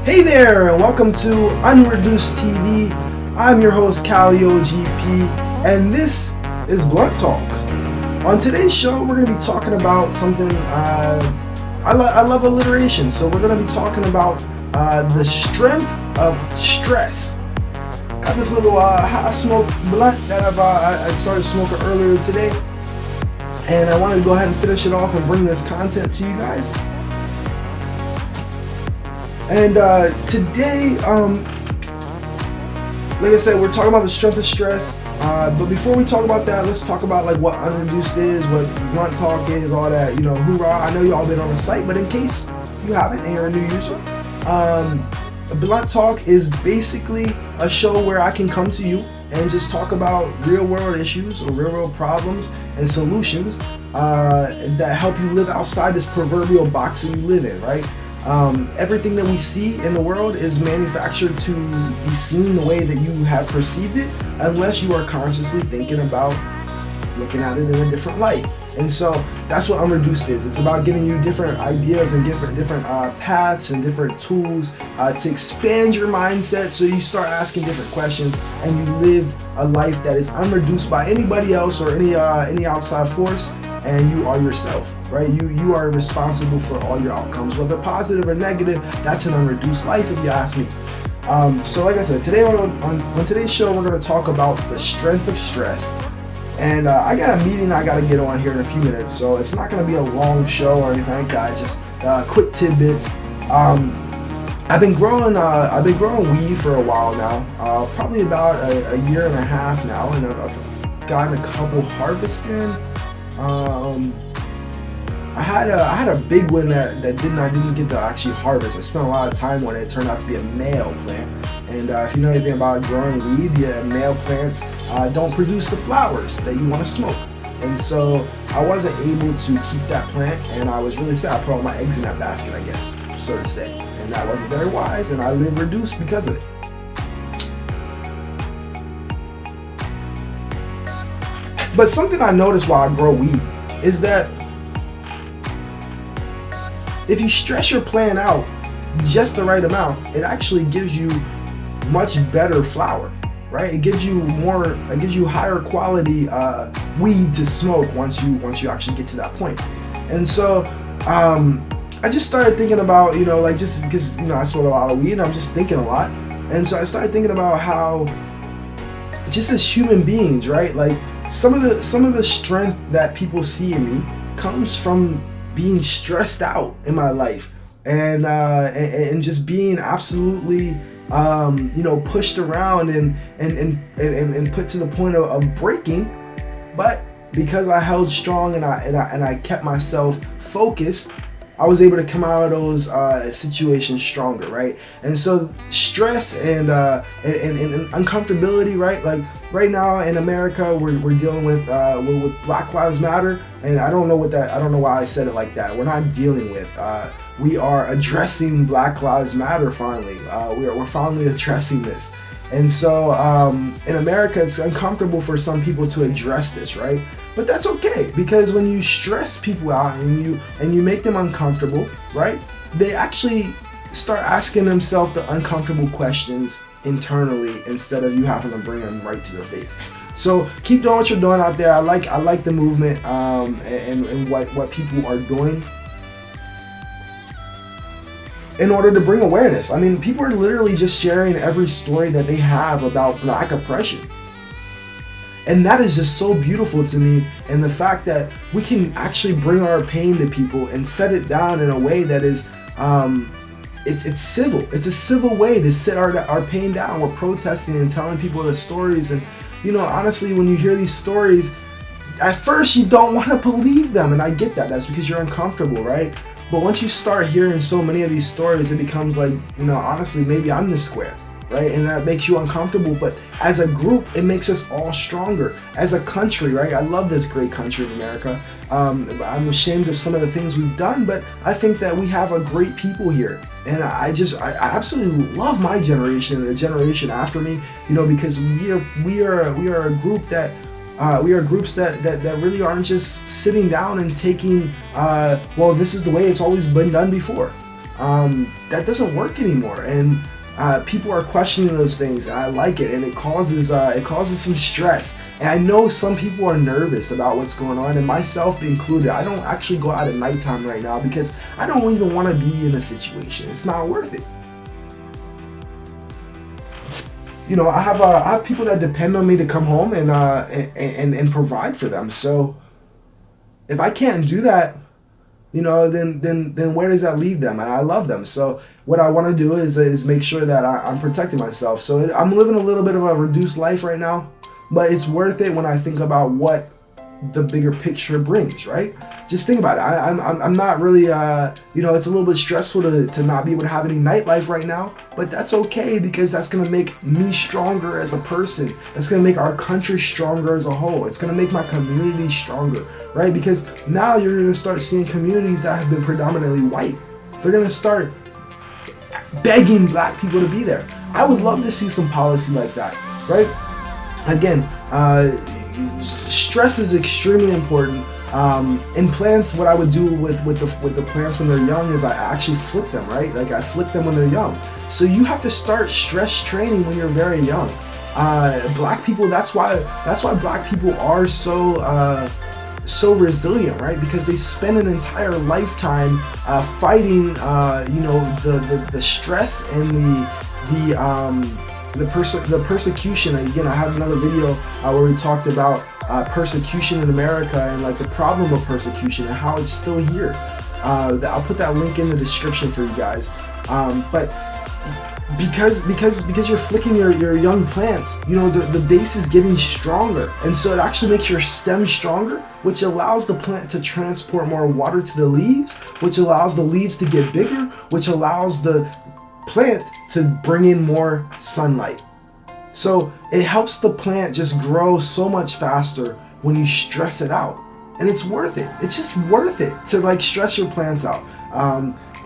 Hey there, and welcome to UNreducedTV. I'm your host, CaliOGP, and this is Blunt Talk. On today's show, we're going to be talking about something, I love alliteration, so we're going to be talking about the strength of stress. Got this little hot smoke blunt that I started smoking earlier today, and I wanted to go ahead and finish it off and bring this content to you guys. And today, like I said, we're talking about the strength of stress. But before we talk about that, let's talk about like what unreduced is, what blunt talk is, all that. You know, hoorah! I know you all been on the site, but in case you haven't and you're a new user, blunt talk is basically a show where I can come to you and just talk about real world issues or real world problems and solutions that help you live outside this proverbial box that you live in, right? Everything that we see in the world is manufactured to be seen the way that you have perceived it, unless you are consciously thinking about looking at it in a different light. And so that's what Unreduced is. It's about giving you different ideas and different paths and different tools to expand your mindset, so you start asking different questions and you live a life that is unreduced by anybody else or any outside force. And you are yourself, right? You are responsible for all your outcomes, whether positive or negative. That's an unreduced life, if you ask me. So like I said, today on today's show, we're going to talk about the strength of stress. And I got a meeting I got to get on here in a few minutes, so it's not going to be a long show or anything like that. Just quick tidbits. I've been growing weed for a while now, probably about a year and a half now, and I've gotten a couple harvests in. I had a big one that I didn't get to actually harvest. I spent a lot of time on it. It turned out to be a male plant, and if you know anything about growing weed, male plants don't produce the flowers that you want to smoke. And so I wasn't able to keep that plant, and I was really sad. I put all my eggs in that basket, I guess, so to say, and that wasn't very wise, and I live reduced because of it. But something I noticed while I grow weed is that if you stress your plant out just the right amount, it actually gives you much better flower, right? It gives you higher quality weed to smoke once you actually get to that point. And so I just started thinking about, like, just because I smoke a lot of weed and I'm just thinking a lot. And so I started thinking about how just as human beings, right? Like, some of the strength that people see in me comes from being stressed out in my life, and just being absolutely pushed around and put to the point of breaking. But because I held strong and I kept myself focused, I was able to come out of those situations stronger, right? And so stress and uncomfortability, right? Like right now in America, we're dealing with Black Lives Matter, and I don't know why I said it like that. We're not dealing with. We are addressing Black Lives Matter finally. We're finally addressing this. And so in America, it's uncomfortable for some people to address this, right? But that's okay, because when you stress people out and you make them uncomfortable, right? They actually start asking themselves the uncomfortable questions internally instead of you having to bring them right to their face. So keep doing what you're doing out there. I like the movement and what people are doing in order to bring awareness. I mean, people are literally just sharing every story that they have about Black oppression. And that is just so beautiful to me, and the fact that we can actually bring our pain to people and set it down in a way that is, it's civil. It's a civil way to set our pain down. We're protesting and telling people the stories, and honestly, when you hear these stories, at first you don't want to believe them, and I get that. That's because you're uncomfortable, right? But once you start hearing so many of these stories, it becomes like, honestly, maybe I'm the square. Right? And that makes you uncomfortable, but as a group, it makes us all stronger. As a country, right? I love this great country of America. I'm ashamed of some of the things we've done, but I think that we have a great people here. And I absolutely love my generation and the generation after me, because we are a group that we are groups that really aren't just sitting down and taking, well, this is the way it's always been done before. that doesn't work anymore, and people are questioning those things, and I like it, and it causes some stress. And I know some people are nervous about what's going on, and myself included. I don't actually go out at nighttime right now because I don't even want to be in a situation. It's not worth it. You know, I have people that depend on me to come home and provide for them. So if I can't do that, you know, then where does that leave them? And I love them. So what I want to do is make sure that I'm protecting myself. So I'm living a little bit of a reduced life right now, but it's worth it when I think about what the bigger picture brings, right? Just think about it. I'm not really, you know, it's a little bit stressful to not be able to have any nightlife right now, but that's okay because that's going to make me stronger as a person. That's going to make our country stronger as a whole. It's going to make my community stronger, right? Because now you're going to start seeing communities that have been predominantly white. They're going to start begging black people to be there. I would love to see some policy like that, right? Again, stress is extremely important. In plants, what I would do with the plants when they're young is I actually flip them, right? Like I flip them when they're young. So you have to start stress training when you're very young. Black people, that's why black people are so resilient, right? Because they spend an entire lifetime fighting, you know, the stress and the persecution. And again, I have another video where we talked about persecution in America and like the problem of persecution and how it's still here. I'll put that link in the description for you guys. But because you're flicking your young plants, you know, the base is getting stronger, and so it actually makes your stem stronger, which allows the plant to transport more water to the leaves, which allows the leaves to get bigger, which allows the plant to bring in more sunlight. So it helps the plant just grow so much faster when you stress it out, and it's worth it. It's just worth it to like stress your plants out.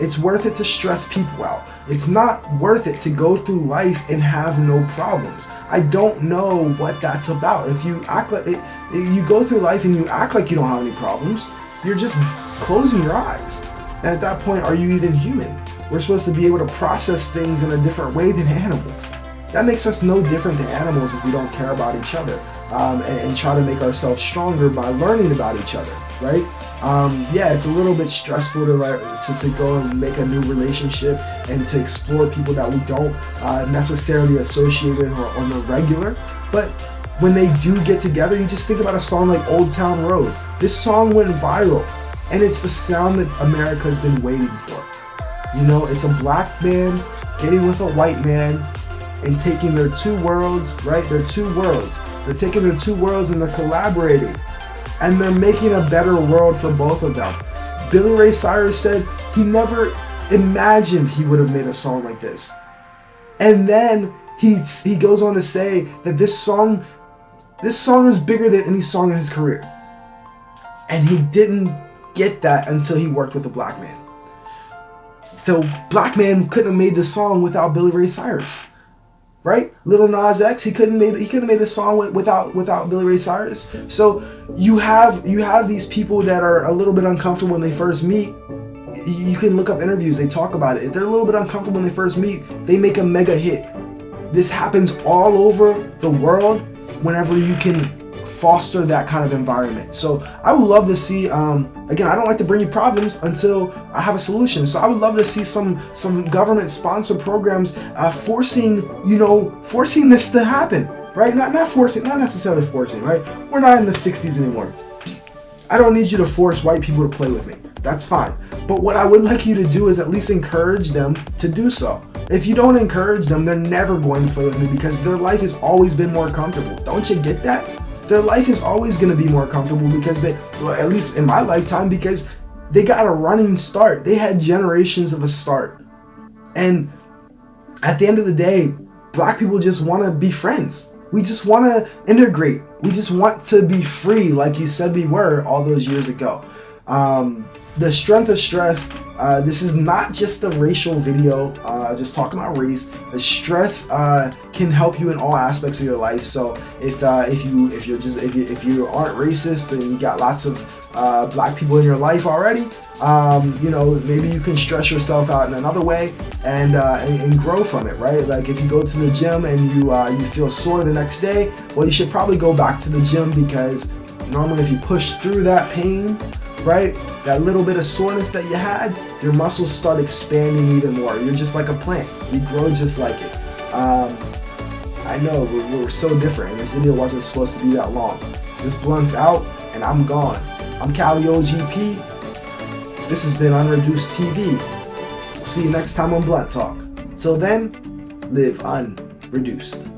It's worth it to stress people out. It's not worth it to go through life and have no problems. I don't know what that's about. If you act like it, you go through life and you act like you don't have any problems, you're just closing your eyes. And at that point, are you even human? We're supposed to be able to process things in a different way than animals. That makes us no different than animals if we don't care about each other and try to make ourselves stronger by learning about each other, right? Yeah, it's a little bit stressful to go and make a new relationship and to explore people that we don't necessarily associate with on the regular. But when they do get together, you just think about a song like Old Town Road. This song went viral, and it's the sound that America's been waiting for. You know, it's a black man getting with a white man and taking their two worlds, right? Their two worlds. They're taking their two worlds and they're collaborating. And they're making a better world for both of them. Billy Ray Cyrus said he never imagined he would have made a song like this. And then he goes on to say that this song is bigger than any song in his career. And he didn't get that until he worked with a black man. The black man couldn't have made this song without Billy Ray Cyrus. Right? Lil Nas X, he couldn't have made a song without Billy Ray Cyrus. So you have these people that are a little bit uncomfortable when they first meet. You can look up interviews, they talk about it. If they're a little bit uncomfortable when they first meet, they make a mega hit. This happens all over the world whenever you can foster that kind of environment. So I would love to see, again, I don't like to bring you problems until I have a solution. So I would love to see some government sponsored programs forcing this to happen, right? Not necessarily forcing, right? We're not in the 60s anymore. I don't need you to force white people to play with me. That's fine. But what I would like you to do is at least encourage them to do so. If you don't encourage them, they're never going to play with me because their life has always been more comfortable. Don't you get that? Their life is always going to be more comfortable because at least in my lifetime, because they got a running start. They had generations of a start. And at the end of the day, black people just want to be friends. We just want to integrate. We just want to be free, like you said we were all those years ago. The strength of stress, this is not just a racial video, just talking about race. The stress can help you in all aspects of your life. So if you aren't racist and you got lots of black people in your life already, you know, maybe you can stress yourself out in another way and grow from it, right? Like if you go to the gym and you feel sore the next day, well, you should probably go back to the gym, because normally if you push through that pain, right, that little bit of soreness that you had, your muscles start expanding even more. You're just like a plant. You grow just like it. I know we're so different, and this video wasn't supposed to be that long. This blunt's out, and I'm gone. I'm CaliOGP. This has been UNreducedTV. We'll see you next time on Blunt Talk. Till then, live unreduced.